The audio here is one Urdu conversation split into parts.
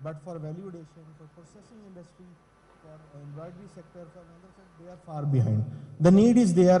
But for valuation, for processing industry, for embroidery sector, for another sector, they are far behind. The need is there.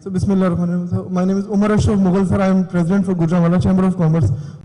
So Bismillahirrahmanirrahim. My name is Umar Ashraf Mughal sir. I am president for Gujranwala Chamber of Commerce.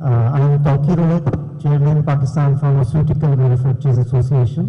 I am Tawqir Rohit, Chairman Pakistan Pharmaceutical Manufacturers Association.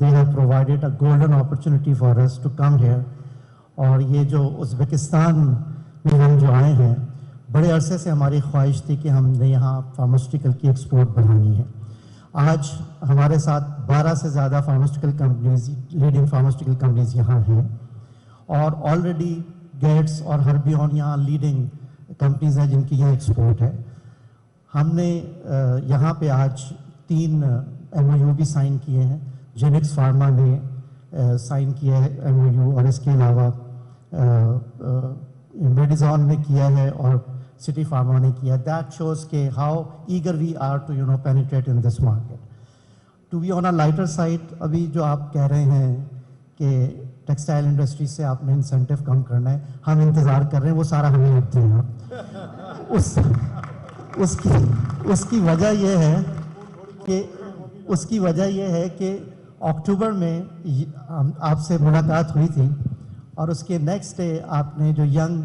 they have provided a golden opportunity for us to come here اور یہ جو ازبکستان میں ہم جو آئے ہیں، بڑے عرصے سے ہماری خواہش تھی کہ ہم نے یہاں فارماسیوٹیکل کی ایکسپورٹ بڑھانی ہے. آج ہمارے ساتھ 12 سے زیادہ pharmaceutical companies, leading pharmaceutical companies یہاں ہیں، اور آلریڈی گیٹس اور ہربیون یہاں لیڈنگ کمپنیز ہیں جن کی یہاں ایکسپورٹ ہے. ہم نے یہاں پہ آج 3 MOU بھی سائن کیے ہیں. جینکس فارما نے سائن کیا ہے MOU، اور اس کے علاوہ میڈیزون نے کیا ہے اور سٹی فارما نے کیا. دیٹ شوز کہ how eager we are to penetrate in this market. To be on a lighter side, ابھی جو آپ کہہ رہے ہیں کہ ٹیکسٹائل انڈسٹری سے آپ نے انسینٹیو کم کرنا ہے، ہم انتظار کر رہے ہیں، وہ سارا ہمیں اب دینا. اس کی وجہ یہ ہے کہ اکتوبر میں آپ سے ملاقات ہوئی تھی، اور اس کے نیکسٹ ڈے آپ نے جو ینگ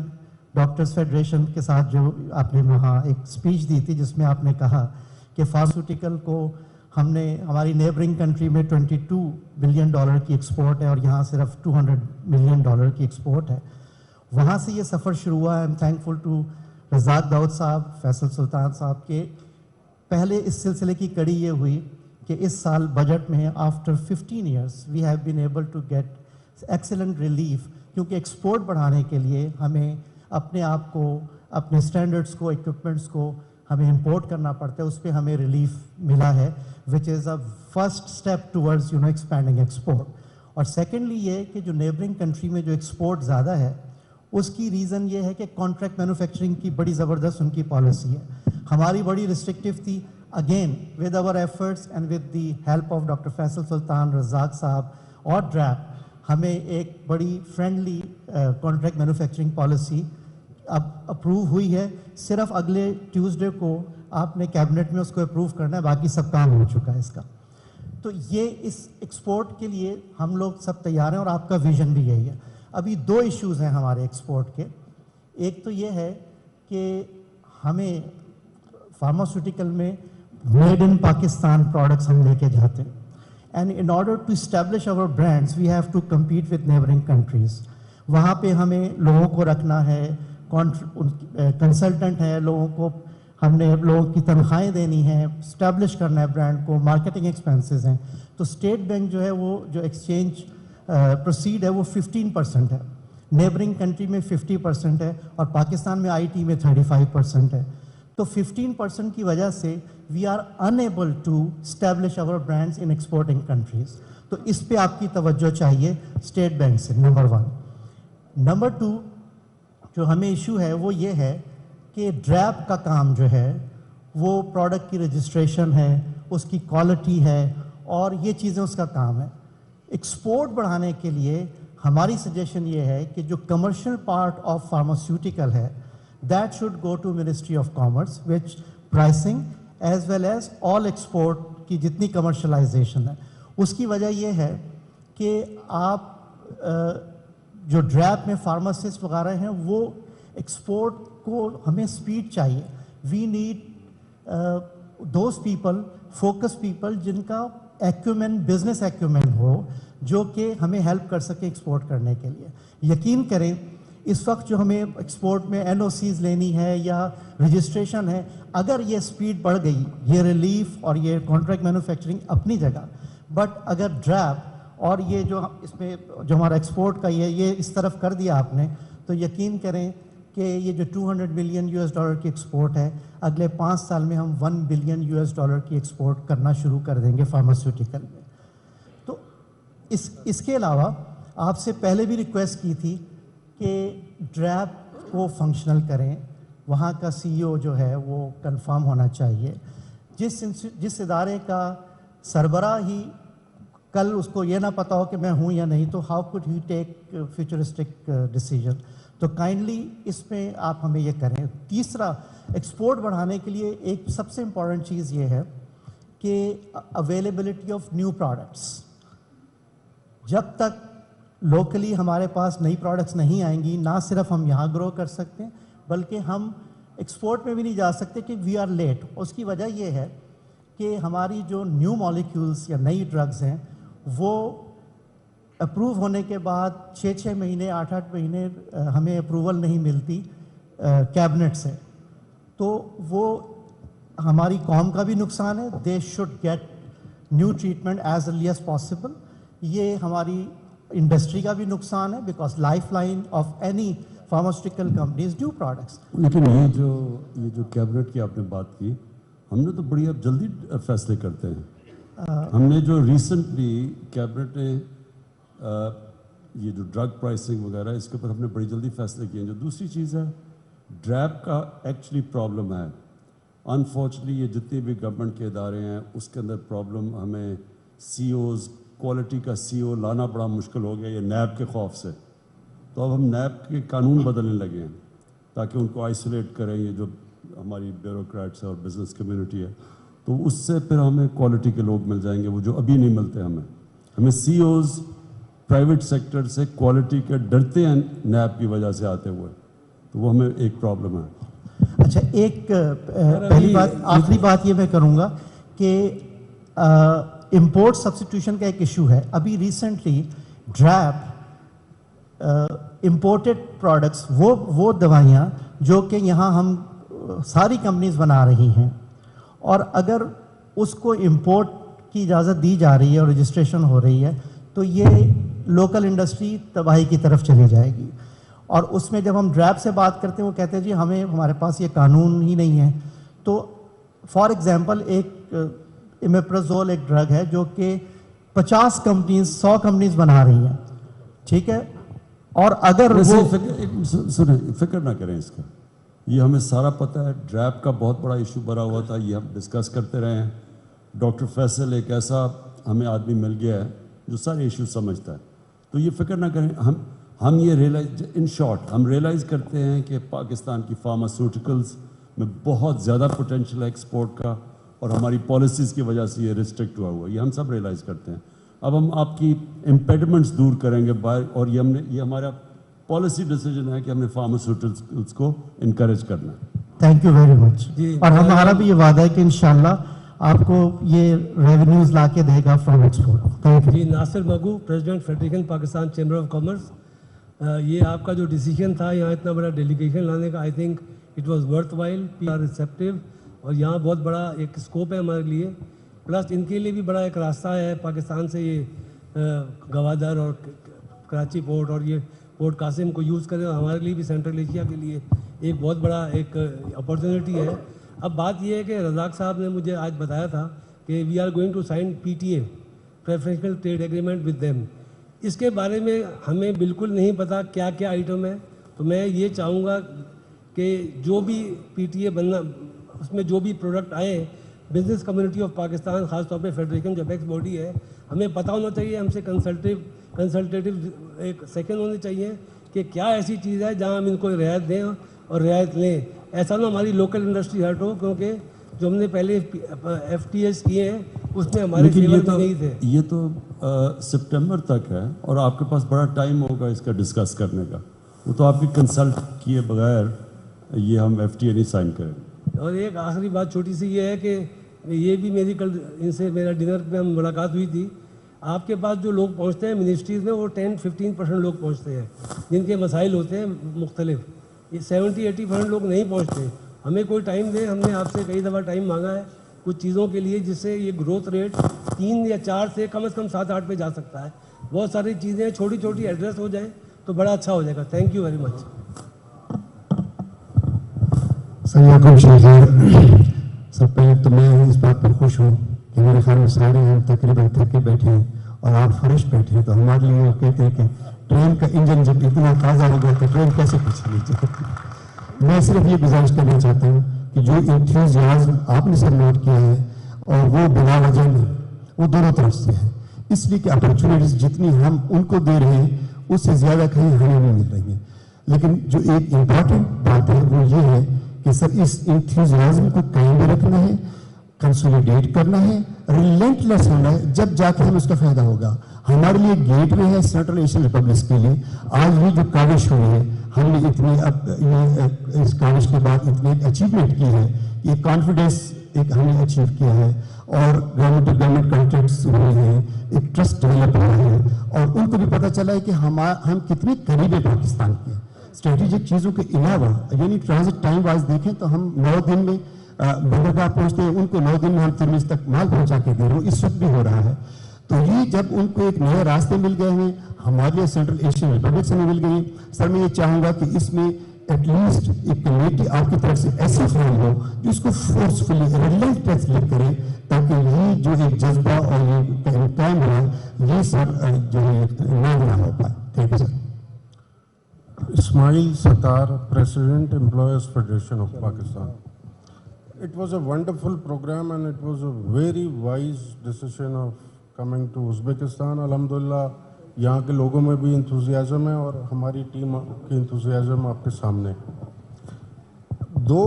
ڈاکٹرز فیڈریشن کے ساتھ جو آپ نے وہاں ایک اسپیچ دی تھی، جس میں آپ نے کہا کہ فارماسیوٹیکل کو ہم نے ہماری نیبرنگ کنٹری میں $22 بلین کی ایکسپورٹ ہے، اور یہاں صرف $200 ملین کی ایکسپورٹ ہے. وہاں سے یہ سفر شروع ہوا. آئی ایم تھینکفل ٹو رزاق داؤد صاحب، فیصل سلطان صاحب کے پہلے اس سلسلے کی کڑی یہ ہوئی کہ اس سال بجٹ میں after 15 years we have been able to get excellent relief, کیونکہ ایکسپورٹ بڑھانے کے لیے ہمیں اپنے آپ کو، اپنے اسٹینڈرڈس کو، ایکوپمنٹس کو ہمیں امپورٹ کرنا پڑتا ہے. اس پہ ہمیں ریلیف ملا ہے، which is a first step towards expanding export. اور سیکنڈلی یہ کہ جو نیبرنگ کنٹری میں جو ایکسپورٹ زیادہ ہے، اس کی ریزن یہ ہے کہ کانٹریکٹ مینوفیکچرنگ کی بڑی زبردست ان کی پالیسی ہے. ہماری بڑی ریسٹرکٹیو تھی. Again with our efforts and with the help of doctor Faisal Sultan, Razzaq صاحب اور ڈریپ، ہمیں ایک بڑی فرینڈلی کانٹریکٹ مینوفیکچرنگ پالیسی اب اپروو ہوئی ہے. صرف اگلے ٹیوزڈے کو آپ نے کیبنٹ میں اس کو اپروو کرنا ہے، باقی سب کام ہو چکا ہے اس کا. تو یہ اس ایکسپورٹ کے لیے ہم لوگ سب تیار ہیں، اور آپ کا ویژن بھی یہی ہے. ابھی 2 ایشوز ہیں ہمارے ایکسپورٹ کے. ایک تو یہ ہے کہ ہمیں فارماسیوٹیکل میں میڈ ان پاکستان پروڈکٹس ہم لے کے جاتے ہیں، and in order to establish our brands we have to compete with neighbouring countries. وہاں پہ ہمیں لوگوں کو رکھنا ہے، کنسلٹنٹ ہے، لوگوں کو ہم نے لوگوں کی تنخواہیں دینی ہیں، اسٹیبلش کرنا ہے برانڈ کو، مارکیٹنگ ایکسپینسز ہیں. تو اسٹیٹ بینک جو ہے وہ جو ایکسچینج پروسیڈ ہے وہ 15% ہے، نیبرنگ کنٹری میں 50% ہے، اور پاکستان میں IT میں 35% ہے. تو 15% کی وجہ سے we are enable to establish our brands in exporting countries. تو اس پہ آپ کی توجہ چاہیے اسٹیٹ بینک سے، نمبر 1. نمبر 2 جو ہمیں ایشو ہے وہ یہ ہے کہ ڈریپ کا کام جو ہے وہ پروڈکٹ کی رجسٹریشن ہے، اس کی کوالٹی ہے، اور یہ چیزیں اس کا کام ہے. ایکسپورٹ بڑھانے کے لیے ہماری سجیشن یہ ہے کہ جو کمرشل پارٹ آف فارماسیوٹیکل ہے that should go to ministry of commerce, which pricing as well as all export کی جتنی کمرشلائزیشن ہے. اس کی وجہ یہ ہے کہ آپ جو ڈریپ میں فارماسسٹ وغیرہ ہیں وہ ایکسپورٹ کو ہمیں سپیڈ چاہیے. We need those people, focus people جن کا ایکومین، بزنس ایکومین ہو، جو کہ ہمیں ہیلپ کر سکے ایکسپورٹ کرنے کے لیے. یقین کریں اس وقت جو ہمیں ایکسپورٹ میں NOCs لینی ہے یا رجسٹریشن ہے، اگر یہ سپیڈ بڑھ گئی، یہ ریلیف اور یہ کانٹریکٹ مینوفیکچرنگ اپنی جگہ، بٹ اگر ڈریپ اور یہ جو اس میں جو ہمارا ایکسپورٹ کا یہ اس طرف کر دیا آپ نے، تو یقین کریں کہ یہ جو $200 ملین کی ایکسپورٹ ہے، اگلے 5 سال میں ہم $1 بلین کی ایکسپورٹ کرنا شروع کر دیں گے فارماسیوٹیکل میں. تو اس کے علاوہ آپ سے پہلے بھی ریکویسٹ کی تھی کہ ڈریپ کو فنکشنل کریں. وہاں کا CEO جو ہے وہ کنفرم ہونا چاہیے. جس ادارے کا سربراہ ہی کل اس کو یہ نہ پتا ہو کہ میں ہوں یا نہیں، تو how could he take futuristic decision. تو کائنڈلی اس میں آپ ہمیں یہ کریں. تیسرا، ایکسپورٹ بڑھانے کے لیے ایک سب سے امپورٹنٹ چیز یہ ہے کہ اویلیبلٹی آف نیو پروڈکٹس. جب تک لوکلی ہمارے پاس نئی پروڈکٹس نہیں آئیں گی، نہ صرف ہم یہاں گرو کر سکتے ہیں بلکہ ہم ایکسپورٹ میں بھی نہیں جا سکتے کہ وی آر لیٹ. اس کی وجہ یہ ہے کہ ہماری جو نیو مالیکیولز یا نئی ڈرگز ہیں وہ اپروو ہونے کے بعد 6 مہینے 8 مہینے ہمیں اپروول نہیں ملتی کیبنٹ سے, تو وہ ہماری قوم کا بھی نقصان ہے. They should get new treatment as early as possible. یہ ہماری انڈسٹری کا بھی نقصان ہے, because life line of any pharmaceutical companies due products. لیکن یہ جو کیبنٹ کی آپ نے بات کی, ہم نے تو بڑی اب جلدی فیصلے کرتے ہیں. ہم نے جو ریسنٹلی کیبنٹ نے یہ جو ڈرگ پرائسنگ وغیرہ اس کے اوپر ہم نے بڑی جلدی فیصلے کیے ہیں. جو دوسری چیز ہے ڈریپ کا ایکچولی پرابلم ہے. انفارچونیٹلی یہ جتنے بھی گورنمنٹ کے ادارے ہیں اس کے اندر پرابلم ہمیں سی اوز کوالٹی کا سی او لانا بڑا مشکل ہو گیا یہ نیب کے خوف سے. تو اب ہم نیب کے قانون بدلنے لگے ہیں تاکہ ان کو آئسولیٹ کریں. یہ جو ہماری بیوروکریٹس اور بزنس کمیونٹی ہے تو اس سے پھر ہمیں کوالٹی کے لوگ مل جائیں گے وہ جو ابھی نہیں ملتے. ہمیں سی اوز پرائیویٹ سیکٹر سے کوالٹی کے ڈرتے ہیں نیب کی وجہ سے آتے ہوئے, تو وہ ہمیں ایک پرابلم ہے. اچھا, ایک پہلی بات, آخری بات یہ میں کروں گا کہ امپورٹ سبسٹیوشن کا ایک ایشو ہے. ابھی ریسنٹلی ڈریپ امپورٹڈ پروڈکٹس وہ دوائیاں جو کہ یہاں ہم ساری کمپنیز بنا رہی ہیں, اور اگر اس کو امپورٹ کی اجازت دی جا رہی ہے اور رجسٹریشن ہو رہی ہے تو یہ لوکل انڈسٹری تباہی کی طرف چلی جائے گی. اور اس میں جب ہم ڈریپ سے بات کرتے ہیں وہ کہتے ہیں جی ہمارے پاس یہ قانون ہی نہیں ہے. تو فار ایگزامپل ایک امیپرازول ایک ڈرگ ہے جو کہ 50 کمپنیز 100 کمپنیز بنا رہی ہیں, ٹھیک ہے, اور اگر سنیں فکر نہ کریں اس کا, یہ ہمیں سارا پتہ ہے. ڈریپ کا بہت بڑا ایشو بھرا ہوا تھا, یہ ہم ڈسکس کرتے رہے ہیں. ڈاکٹر فیصل ایک ایسا ہمیں آدمی مل گیا ہے جو سارے ایشو سمجھتا ہے. تو یہ فکر نہ کریں. ہم یہ ریئلائز, ان شارٹ ہم ریئلائز کرتے ہیں کہ پاکستان کی فارماسیوٹیکلز میں بہت زیادہ پوٹینشیل ہے ایکسپورٹ کا, اور ہماری پالیسیز کی وجہ سے یہ ریسٹرکٹ ہوا ہے. یہ ہم سب ریئلائز کرتے ہیں. اب ہم آپ کی امپیڈمنٹس دور کریں گے باہر, اور یہ ہمارا پالیسی ڈیسیجن ہے کہ ہم نے فارماسیوٹیکلز کو انکریج کرنا ہے. تھینک یو ویری مچ. اور ہمارا بھی یہ وعدہ ہے کہ انشاءاللہ آپ کو یہ ریونیوز لا کے دے گا فرام ایکسپورٹ. جی, Nasir Magoo, president federation Pakistan chamber of commerce. یہ آپ کا جو ڈیسیجن تھا یہاں اتنا بڑا ڈیلیگیشن لانے کا, I think it was worth while, P R receptive, اور یہاں بہت بڑا ایک اسکوپ ہے ہمارے لیے. پلس ان کے لیے بھی بڑا ایک راستہ ہے پاکستان سے یہ گوادر اور کراچی پورٹ اور یہ پورٹ قاسم کو یوز کریں, اور ہمارے لیے بھی سینٹرل ایشیا کے لیے ایک بہت بڑا ایک اپارچونیٹی ہے. اب بات یہ ہے کہ رزاق صاحب نے مجھے آج بتایا تھا کہ we are going to sign PTA preferential trade agreement with them. اس کے بارے میں ہمیں بالکل نہیں پتہ کیا کیا آئٹم ہے. تو میں یہ چاہوں گا کہ جو بھی PTA بننا, اس میں جو بھی پروڈکٹ آئے, بزنس کمیونٹی آف پاکستان, خاص طور پہ فیڈریشن جو بیکس باڈی ہے, ہمیں پتہ ہونا چاہیے, ہم سے کنسلٹیو ایک سیکنڈ ہونے چاہیے کہ کیا ایسی چیز ہے جہاں ہم ان کو رعایت دیں اور رعایت لیں. ایسا نہ ہماری لوکل انڈسٹری ہرٹ ہو, کیونکہ جو ہم نے پہلے FTAs کیے ہیں اس میں ہمارے فیور میں نہیں تھے. یہ تو سپٹمبر تک ہے اور آپ کے پاس بڑا ٹائم ہوگا اس کا ڈسکس کرنے کا. وہ تو آپ کی کنسلٹ کیے بغیر یہ ہم FTA نہیں سائن کریں. اور ایک آخری بات چھوٹی سی یہ ہے کہ یہ بھی میری کل ان سے میرا ڈنر میں ہم ملاقات ہوئی تھی. آپ کے پاس جو لوگ پہنچتے ہیں منسٹریز میں وہ 10-15% لوگ پہنچتے ہیں جن کے مسائل ہوتے ہیں مختلف. یہ 70-80% لوگ نہیں پہنچتے. ہمیں کوئی ٹائم دیں. ہم نے آپ سے کئی دفعہ ٹائم مانگا ہے کچھ چیزوں کے لیے جس سے یہ گروتھ ریٹ 3 یا 4 سے کم از کم 7-8 پہ جا سکتا ہے. بہت ساری چیزیں چھوٹی چھوٹی ایڈریس ہو جائیں تو بڑا اچھا ہو جائے گا. Thank you very much. سب پہلے تو میں اس بات پر خوش ہوں کہ میرے خیال میں سارے ہم تقریباً تھکے بیٹھے ہیں اور آپ فریش بیٹھے ہیں. تو ہمارے لیے وہ کہتے ہیں کہ ٹرین کا انجن جب اتنا تازہ ہو گیا تو ٹرین کیسے پیچھے نہیں جائے. میں صرف یہ گزارش کرنا چاہتا ہوں کہ جو انتھوزیازم آپ نے سب نوٹ کیا ہے اور وہ بلا وجہ نہیں, وہ دونوں طرف سے ہے. اس لیے کہ اپرچونیٹیز جتنی ہم ان کو دے رہے ہیں اس سے زیادہ کہیں ہمیں نہیں مل رہی ہیں. لیکن جو ایک امپورٹنٹ بات ہے وہ یہ ہے کہ سر اس انتھوزیازم کو قائم بھی رکھنا ہے, کنسولیڈیٹ کرنا ہے, ریلینٹلیس ہونا ہے, جب جا کے ہمیں اس کا فائدہ ہوگا. ہمارے لیے گیٹ وے ہے سینٹرل ایشین ریپبلکس کے لیے. آج یہ جو کاوش ہوئی ہے, ہم نے اتنی اس کاوش کے بعد اتنی اچیومنٹ کی ہے, یہ کانفیڈنس ایک ہم نے اچیو کیا ہے اور گورنمنٹ کانٹریکٹس ہوئے ہیں, ایک ٹرسٹ ڈیولپ ہوا ہے اور ان کو بھی پتہ چلا ہے کہ ہم کتنے قریب ہیں پاکستان کے اسٹریٹجک چیزوں کے علاوہ. یعنی ٹرانزٹ ٹائم وائز دیکھیں تو ہم 9 دن میں بندرگاہ پہنچتے ہیں, ان کو 9 دن میں ہم ترمیز تک مال پہنچا کے دے رہے ہیں, اس وقت بھی ہو رہا ہے. تو یہ جب ان کو ایک نئے راستے مل گئے ہیں, ہمارے سینٹرل ایشین ریپبلک سے مل گئی. سر میں یہ چاہوں گا کہ اس میں ایٹ لیسٹ ایک کمیٹی آپ کی طرف سے ایسی فارم ہو جو اس کو فورسفلی ریلنٹس لے کرے, تاکہ یہ جو ایک جذبہ اور یہ ٹائم ہے یہ سر جو ہے نہ ہو پائے. Thank you sir. Ismail Sattar, President, Employers Federation of Pakistan. It was a wonderful program and it was a very wise decision of coming to Uzbekistan. Alhamdulillah, یہاں کے لوگوں میں بھی انتھوزیازم ہے اور ہماری ٹیم کی انتھوزیازم آپ کے سامنے. 2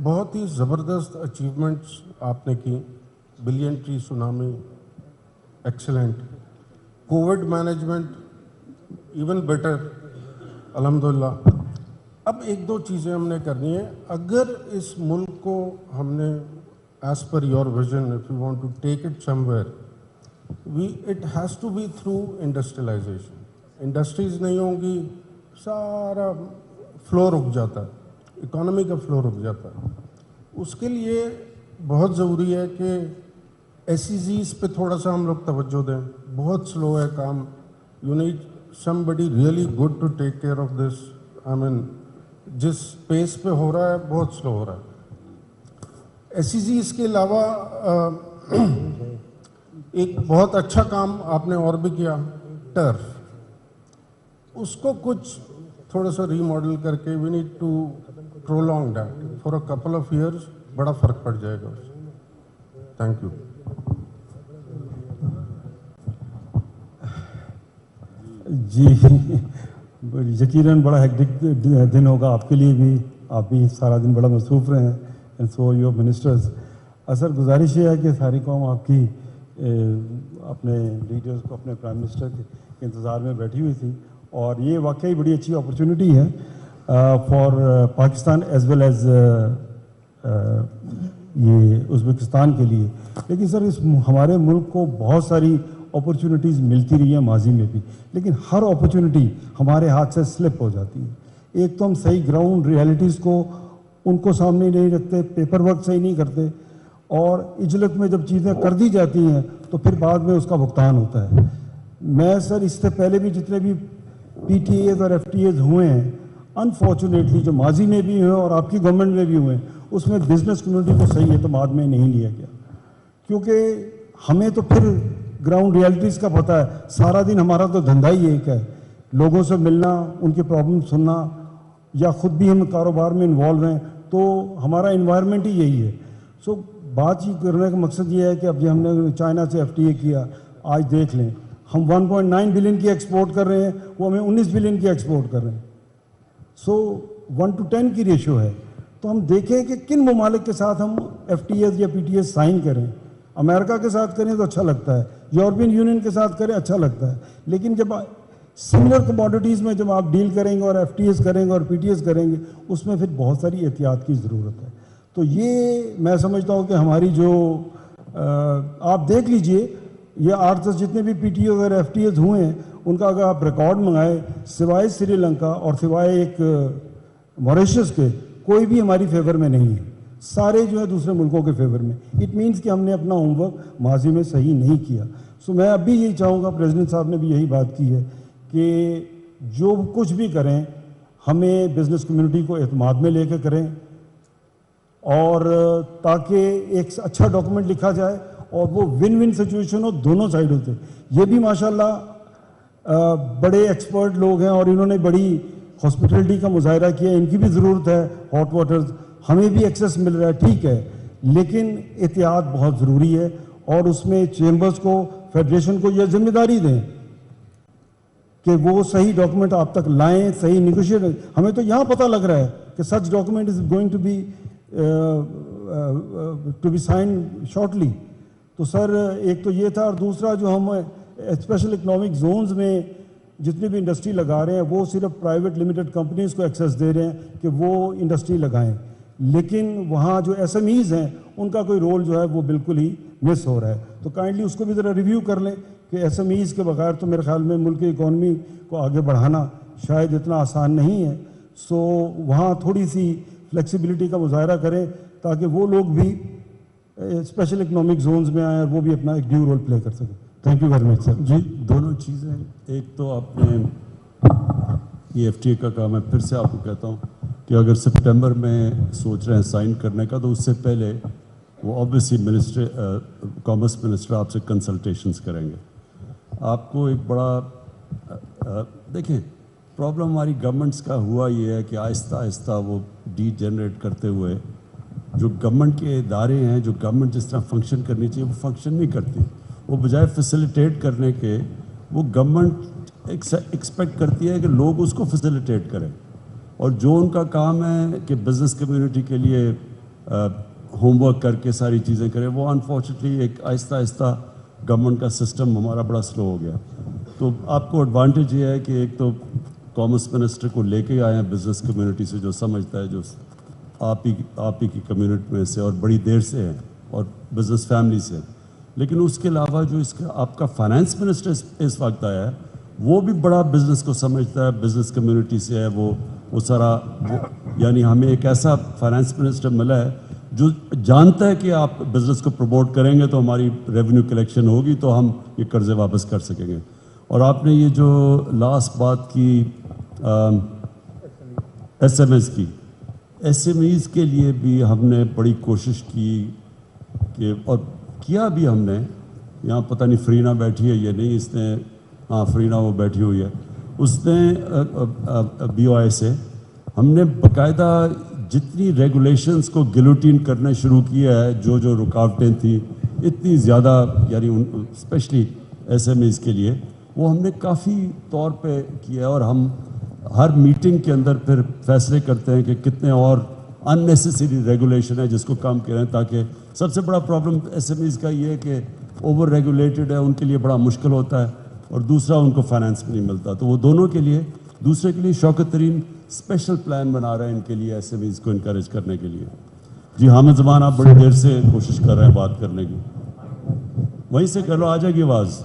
بہت ہی زبردست اچیومنٹس آپ نے کی. Billion tree tsunami excellent, Covid management even better الحمدللہ. اب 1-2 چیزیں ہم نے کرنی ہیں. اگر اس ملک کو ہم نے as per your vision if you want to take it somewhere, it has to be through industrialization. Industries نہیں ہوں گی سارا فلو رک جاتا ہے, اکانومی کا فلو رک جاتا ہے. اس کے لیے بہت ضروری ہے کہ SEZs پہ تھوڑا سا ہم لوگ توجہ دیں. بہت سلو ہے کام. You need somebody really good to take care of this. I mean, جس پیس پہ ہو رہا ہے بہت سلو ہو رہا ہے. SEZs کے علاوہ ایک بہت اچھا کام آپ نے اور بھی کیا, ٹرف. اس کو کچھ تھوڑا سا ری ماڈل کر کے we need to prolong that for a couple of years, بڑا فرق پڑ جائے گا اس سے. Thank you. جی یقیناً بڑا ہیکٹک دن ہوگا آپ کے لیے بھی, آپ بھی سارا دن بڑا مصروف رہے ہیں, اینڈ سو یور منسٹرز. اصل گزارش یہ ہے کہ ساری قوم آپ کی اپنے لیڈرز کو, اپنے پرائم منسٹر کے انتظار میں بیٹھی ہوئی تھی, اور یہ واقعی بڑی اچھی اپرچونٹی ہے for Pakistan as well as یہ ازبکستان کے لیے. لیکن سر اس ہمارے ملک کو بہت ساری اپرچونٹیز ملتی رہی ہیں ماضی میں بھی, لیکن ہر اپرچونٹی ہمارے ہاتھ سے سلپ ہو جاتی ہے. ایک تو ہم صحیح گراؤنڈ ریالٹیز کو ان کو سامنے نہیں رکھتے, پیپر ورک صحیح نہیں کرتے, اور اجلت میں جب چیزیں کر دی جاتی ہیں تو پھر بعد میں اس کا بھگتان ہوتا ہے. میں سر اس سے پہلے بھی جتنے بھی PTAs اور FTAs ہوئے ہیں, انفارچونیٹلی جو ماضی میں بھی ہوئے اور آپ کی گورنمنٹ میں بھی ہوئے ہیں, اس میں بزنس کمیونٹی کو صحیح اعتماد میں نہیں لیا گیا, کیونکہ ہمیں تو پھر گراؤنڈ ریالٹیز کا پتہ ہے. سارا دن ہمارا تو دھندا ہی ایک ہے, لوگوں سے ملنا, ان کے پرابلم سننا, یا خود بھی ہم کاروبار میں انوالو ہیں, تو ہمارا انوائرمنٹ ہی یہی ہے. سو بات یہ کرنے کا مقصد یہ ہے کہ اب جو ہم نے چائنا سے FTA کیا, آج دیکھ لیں ہم 1.9 بلین کی ایکسپورٹ کر رہے ہیں, وہ ہمیں 19 بلین کی ایکسپورٹ کر رہے ہیں. سو 1:10 کی ریشو ہے. تو ہم دیکھیں کہ کن ممالک کے ساتھ ہم FTAs یا PTAs سائن کریں. امریکہ کے ساتھ کریں تو اچھا لگتا ہے, یورپین یونین کے ساتھ کریں اچھا لگتا ہے, لیکن جب سملر کموڈیٹیز میں جب آپ ڈیل کریں گے اور FTAs کریں گے اور PTAs کریں گے, اس میں پھر بہت ساری احتیاط کی ضرورت ہے. تو یہ میں سمجھتا ہوں کہ ہماری جو آپ دیکھ لیجئے یہ 8-10 جتنے بھی PTAs اور FTAs ہوئے ہیں, ان کا اگر آپ ریکارڈ منگائیں, سوائے سری لنکا اور سوائے ایک موریشس کے, کوئی بھی ہماری فیور میں نہیں ہے. سارے جو ہے دوسرے ملکوں کے فیور میں. اٹ مینس کہ ہم نے اپنا ہوم ورک ماضی میں صحیح نہیں کیا. سو میں اب بھی یہی چاہوں گا, پریزیڈنٹ صاحب نے بھی یہی بات کی ہے کہ جو کچھ بھی کریں ہمیں بزنس کمیونٹی کو اعتماد میں لے کے کریں, اور تاکہ ایک اچھا ڈاکومنٹ لکھا جائے اور وہ ون ون سچویشن ہو دونوں سائڈوں سے. یہ بھی ماشاءاللہ بڑے ایکسپرٹ لوگ ہیں اور انہوں نے بڑی ہاسپٹلٹی کا مظاہرہ کیا, ان کی بھی ضرورت ہے. ہاٹ واٹرز ہمیں بھی ایکسیس مل رہا ہے, ٹھیک ہے, لیکن احتیاط بہت ضروری ہے, اور اس میں چیمبرز کو, فیڈریشن کو یہ ذمہ داری دیں کہ وہ صحیح ڈاکومنٹ آپ تک لائیں, صحیح نیگوشیٹ. ہمیں تو یہاں پتہ لگ رہا ہے کہ such document is going to be sign shortly. تو سر ایک تو یہ تھا, اور دوسرا جو ہم اسپیشل اکنامک زونز میں جتنی بھی انڈسٹری لگا رہے ہیں وہ صرف پرائیویٹ لمیٹڈ کمپنیز کو ایکسیس دے رہے ہیں کہ وہ انڈسٹری لگائیں, لیکن وہاں جو SMEs ہیں ان کا کوئی رول جو ہے وہ بالکل ہی مس ہو رہا ہے. تو کائنڈلی اس کو بھی ذرا ریویو کر لیں کہ SMEs کے بغیر تو میرے خیال میں ملک کی اکانومی کو آگے بڑھانا شاید اتنا آسان نہیں ہے. سو وہاں تھوڑی سی فلیکسیبلٹی کا مظاہرہ کریں تاکہ وہ لوگ بھی اسپیشل اکنامک زونز میں آئیں اور وہ بھی اپنا ایک ڈیو رول پلے کر سکیں. تھینک یو ویری مچ سر. جی دونوں چیزیں، ایک تو آپ نے یہ FTA کا کام ہے، پھر سے آپ کو کہتا ہوں کہ اگر سپٹمبر میں سوچ رہے ہیں سائن کرنے کا تو اس سے پہلے وہ آبویسلی کامرس منسٹر آپ سے کنسلٹیشنز کریں گے. آپ کو ایک بڑا دیکھیں پرابلم ہماری گورنمنٹس کا ہوا یہ ہے کہ آہستہ آہستہ وہ ڈی جنریٹ کرتے ہوئے جو گورنمنٹ کے ادارے ہیں، جو گورنمنٹ جس طرح فنکشن کرنی چاہیے وہ فنکشن نہیں کرتی. وہ بجائے فیسیلیٹیٹ کرنے کے وہ گورنمنٹ ایکسپیکٹ کرتی ہے کہ لوگ اس کو فیسیلیٹیٹ کریں، اور جو ان کا کام ہے کہ بزنس کمیونٹی کے لیے ہوم ورک کر کے ساری چیزیں کریں، وہ انفارچونیٹلی ایک آہستہ آہستہ گورنمنٹ کا سسٹم ہمارا بڑا سلو ہو گیا. تو آپ کو ایڈوانٹیج یہ ہے کہ ایک تو کامرس منسٹر کو لے کے آئے ہیں بزنس کمیونٹی سے، جو سمجھتا ہے، جو آپ ہی کی کمیونٹی میں سے اور بڑی دیر سے ہیں اور بزنس فیملی سے. لیکن اس کے علاوہ جو اس کا آپ کا فائنانس منسٹر اس وقت آیا ہے وہ بھی بڑا بزنس کو سمجھتا ہے، بزنس کمیونٹی سے ہے، وہ سارا یعنی ہمیں ایک ایسا فائنانس منسٹر ملا ہے جو جانتا ہے کہ آپ بزنس کو پروموٹ کریں گے تو ہماری ریونیو کلیکشن ہوگی تو ہم یہ قرضے واپس کر سکیں گے. اور آپ نے یہ جو لاسٹ بات کی SMEs کے لیے بھی ہم نے بڑی کوشش کی کہ، اور کیا بھی ہم نے، یہاں پتہ نہیں فرینا بیٹھی ہے یا نہیں، اس نے، ہاں فرینا وہ بیٹھی ہوئی ہے، اس نے BOI سے ہم نے باقاعدہ جتنی ریگولیشنز کو گلوٹین کرنا شروع کیا ہے، جو رکاوٹیں تھیں اتنی زیادہ، یعنی اسپیشلی SMEs کے لیے وہ ہم نے کافی طور پہ کیا ہے. اور ہم ہر میٹنگ کے اندر پھر فیصلے کرتے ہیں کہ کتنے اور ان نیسیسری ریگولیشن ہے جس کو کم کریں، تاکہ سب سے بڑا پرابلم SMEs کا یہ ہے کہ اوور ریگولیٹڈ ہے، ان کے لیے بڑا مشکل ہوتا ہے، اور دوسرا ان کو فائنانس بھی نہیں ملتا. تو وہ دونوں کے لیے، دوسرے کے لیے شوکت ترین اسپیشل پلان بنا رہے ہیں ان کے لیے، SMEs کو انکریج کرنے کے لیے. جی حامد زمان، آپ بڑی دیر سے کوشش کر رہے ہیں بات کرنے کی، وہیں سے کر لو، آ جائے گی آواز.